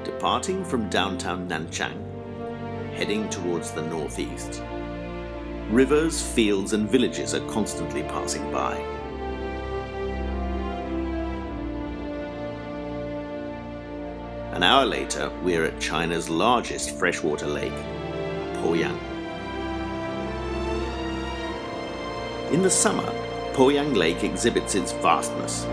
departing from downtown Nanchang, heading towards the northeast. Rivers, fields, and villages are constantly passing by. An hour later, we're at China's largest freshwater lake, Poyang. In the summer, Poyang Lake exhibits its vastness.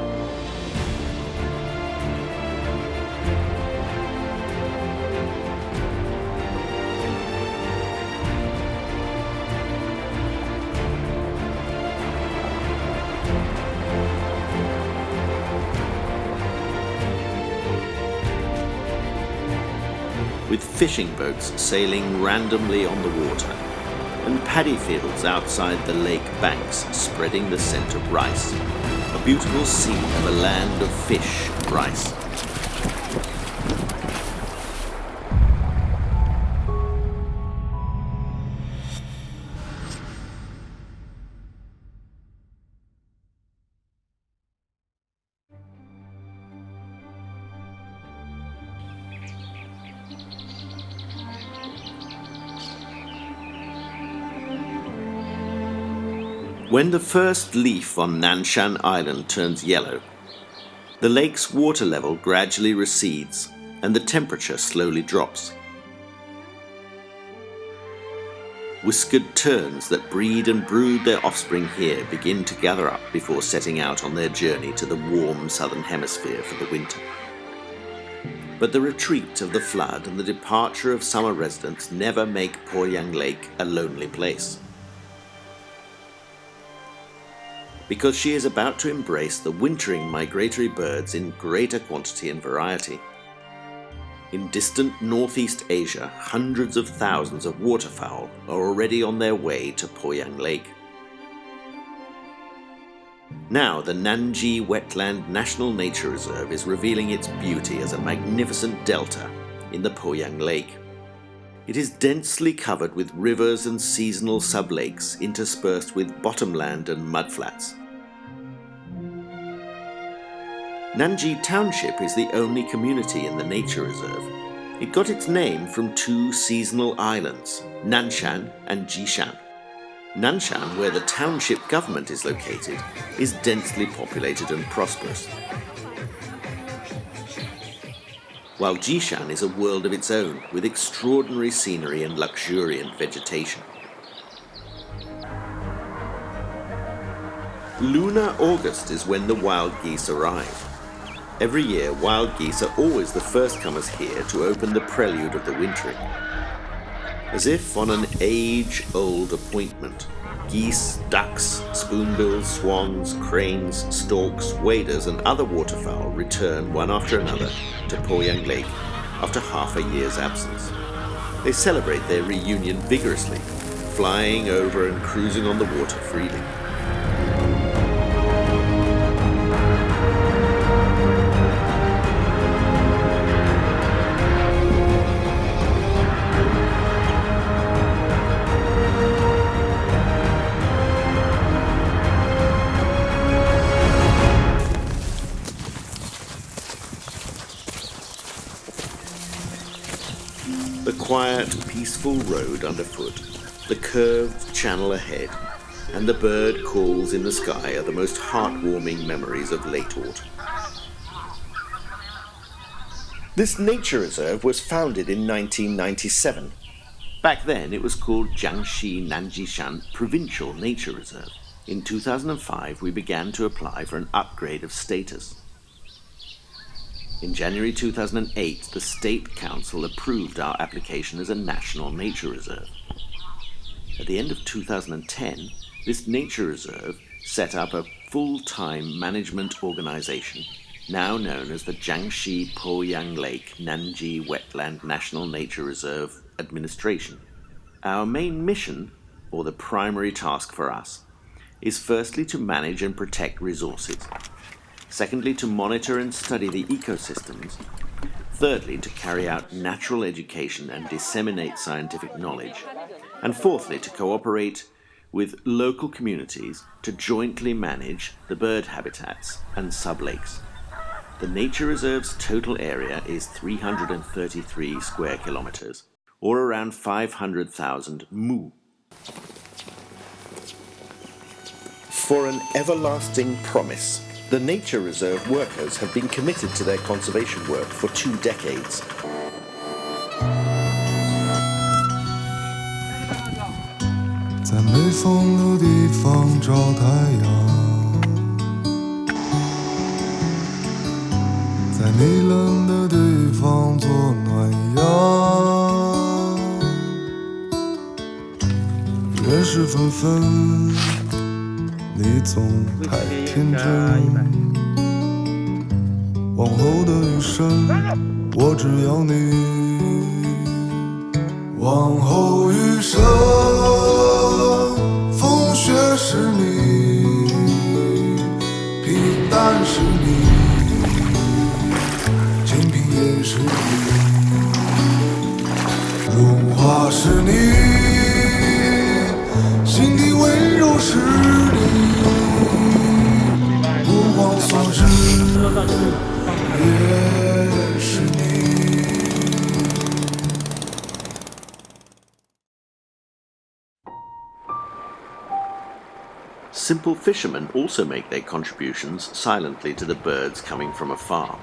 With fishing boats sailing randomly on the water, and paddy fields outside the lake banks spreading the scent of rice. A beautiful scene of a land of fish and rice. When the first leaf on Nanshan Island turns yellow, the lake's water level gradually recedes and the temperature slowly drops. Whiskered terns that breed and brood their offspring here begin to gather up before setting out on their journey to the warm southern hemisphere for the winter. But the retreat of the flood and the departure of summer residents never make Poyang Lake a lonely place. Because she is about to embrace the wintering migratory birds in greater quantity and variety. In distant northeast Asia, hundreds of thousands of waterfowl are already on their way to Poyang Lake. Now the Nanji Wetland National Nature Reserve is revealing its beauty as a magnificent delta in the Poyang Lake. It is densely covered with rivers and seasonal sublakes interspersed with bottomland and mudflats. Nanji Township is the only community in the nature reserve. It got its name from two seasonal islands, Nanshan and Jishan. Nanshan, where the township government is located, is densely populated and prosperous, while Jishan is a world of its own, with extraordinary scenery and luxuriant vegetation. Lunar August is when the wild geese arrive. Every year, wild geese are always the first comers here to open the prelude of the wintering. As if on an age-old appointment, geese, ducks, spoonbills, swans, cranes, storks, waders, and other waterfowl return one after another to Poyang Lake after half a year's absence. They celebrate their reunion vigorously, flying over and cruising on the water freely. The quiet, peaceful road underfoot, the curved channel ahead, and the bird calls in the sky are the most heartwarming memories of late autumn. This nature reserve was founded in 1997. Back then it was called Jiangxi Nanjishan Provincial Nature Reserve. In 2005 we began to apply for an upgrade of status. In January 2008, the State Council approved our application as a National Nature Reserve. At the end of 2010, this Nature Reserve set up a full-time management organization, now known as the Jiangxi Poyang Lake Nanji Wetland National Nature Reserve Administration. Our main mission, or the primary task for us, is firstly to manage and protect resources. Secondly, to monitor and study the ecosystems. Thirdly, to carry out natural education and disseminate scientific knowledge. And fourthly, to cooperate with local communities to jointly manage the bird habitats and sublakes. The nature reserve's total area is 333 square kilometers, or around 500,000 mu. For an everlasting promise, the nature reserve workers have been committed to their conservation work for 2 decades. 在没风的地方找太阳，在你冷的地方做暖阳。人事纷纷，你总太天真。往后的余生，我只要你。往后余生。 风雪是你，平淡是你，清贫也是你，荣华是你，心底温柔是你，目光所至也是你。 Simple fishermen also make their contributions silently to the birds coming from afar.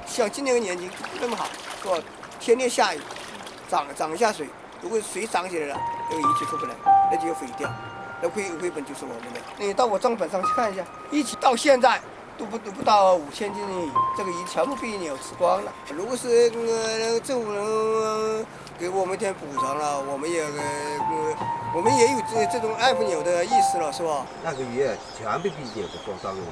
像今年的年景那么好，是吧？天天下雨，涨一下水，如果水涨起来了，这个仪器出不来，那就要毁掉，那亏本就是我们的。你到我账本上去看一下，一起到现在都不到5000斤的鱼，这个鱼全部被鸟吃光了。如果是政府能给我们一点补偿了，我们也有这种爱护鸟的意识了，是吧？那个鱼全被鸟给抓伤了，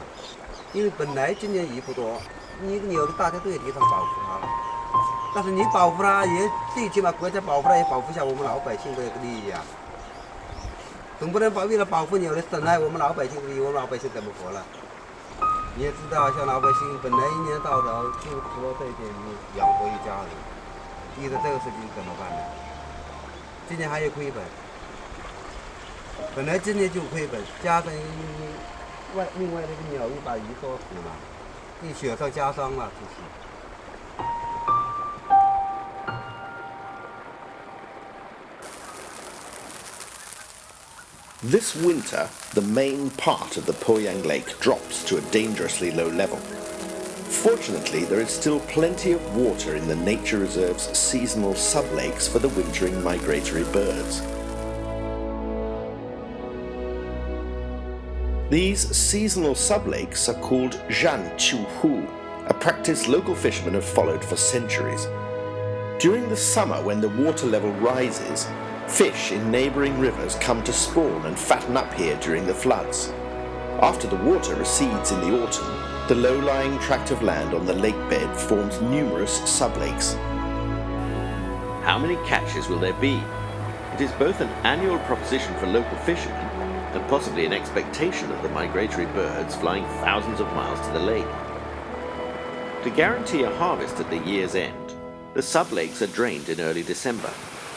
因为本来今年鱼不多，你鸟的大家都有地方保护它了，但是你保护它也最起码国家保护它也保护一下我们老百姓的利益啊，总不能为了保护鸟的损害我们老百姓的利益，我们老百姓怎么活了？你也知道，像老百姓本来一年到头就除了这一点鱼养活一家人，遇到这个事情怎么办呢？今年还有亏本。 本来今年就亏本，加上另外那个鸟又把鱼说死了，你雪上加霜了，就是。 This winter, the main part of the Poyang Lake drops to a dangerously low level. Fortunately, there is still plenty of water in the nature reserve's seasonal sublakes for the wintering migratory birds. These seasonal sublakes are called Zhan Chu Hu, a practice local fishermen have followed for centuries. During the summer, when the water level rises, fish in neighbouring rivers come to spawn and fatten up here during the floods. After the water recedes in the autumn, the low-lying tract of land on the lake bed forms numerous sublakes. How many catches will there be? It is both an annual proposition for local fishermen and possibly an expectation of the migratory birds flying thousands of miles to the lake. To guarantee a harvest at the year's end, the sublakes are drained in early December.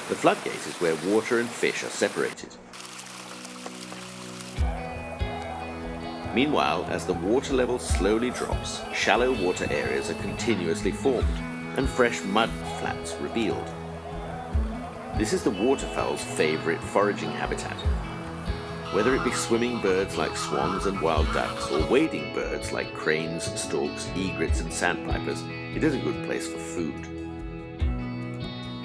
The floodgate is where water and fish are separated. Meanwhile, as the water level slowly drops, shallow water areas are continuously formed and fresh mud flats revealed. This is the waterfowl's favourite foraging habitat. Whether it be swimming birds like swans and wild ducks, or wading birds like cranes, storks, egrets and sandpipers, it is a good place for food.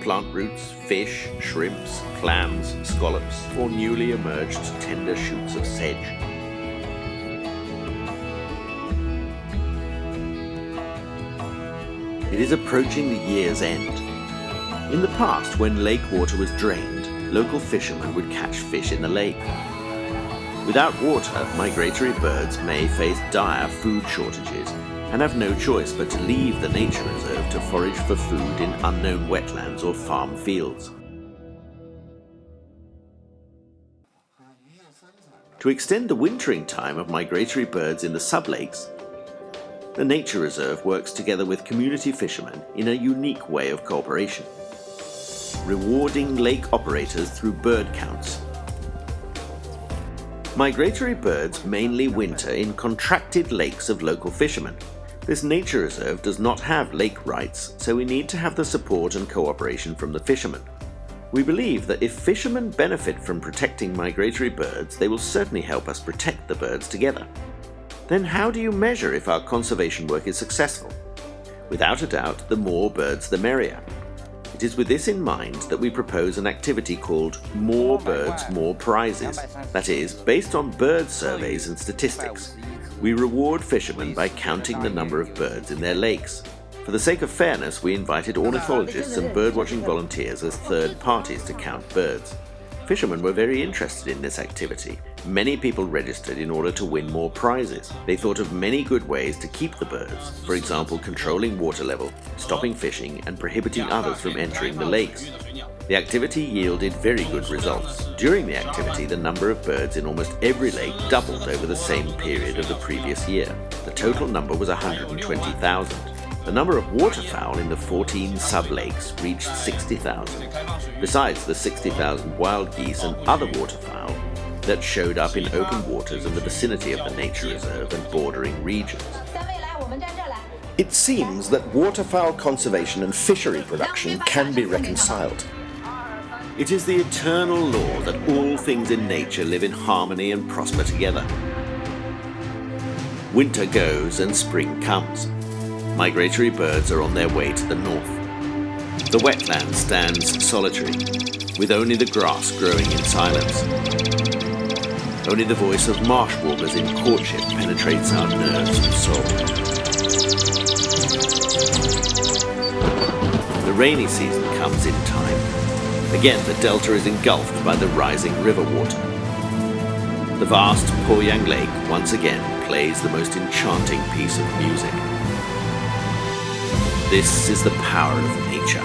Plant roots, fish, shrimps, clams, scallops, or newly emerged tender shoots of sedge. It is approaching the year's end. In the past, when lake water was drained, local fishermen would catch fish in the lake. Without water, migratory birds may face dire food shortages and have no choice but to leave the nature reserve to forage for food in unknown wetlands or farm fields. To extend the wintering time of migratory birds in the sublakes, the nature reserve works together with community fishermen in a unique way of cooperation, rewarding lake operators through bird counts. Migratory birds mainly winter in contracted lakes of local fishermen, This nature reserve does not have lake rights, so we need to have the support and cooperation from the fishermen. We believe that if fishermen benefit from protecting migratory birds, they will certainly help us protect the birds together. Then how do you measure if our conservation work is successful? Without a doubt, the more birds the merrier. It is with this in mind that we propose an activity called More Birds, More Prizes. That is, based on bird surveys and statistics. We reward fishermen by counting the number of birds in their lakes. For the sake of fairness, we invited ornithologists and birdwatching volunteers as third parties to count birds. Fishermen were very interested in this activity. Many people registered in order to win more prizes. They thought of many good ways to keep the birds, for example controlling water level, stopping fishing and prohibiting others from entering the lakes. The activity yielded very good results. During the activity, the number of birds in almost every lake doubled over the same period of the previous year. The total number was 120,000. The number of waterfowl in the 14 sub-lakes reached 60,000, besides the 60,000 wild geese and other waterfowl that showed up in open waters in the vicinity of the nature reserve and bordering regions. It seems that waterfowl conservation and fishery production can be reconciled. It is the eternal law that all things in nature live in harmony and prosper together. Winter goes and spring comes. Migratory birds are on their way to the north. The wetland stands solitary, with only the grass growing in silence. Only the voice of marsh warblers in courtship penetrates our nerves and soul. The rainy season comes in time. Again, the delta is engulfed by the rising river water. The vast Poyang Lake once again plays the most enchanting piece of music. This is the power of nature.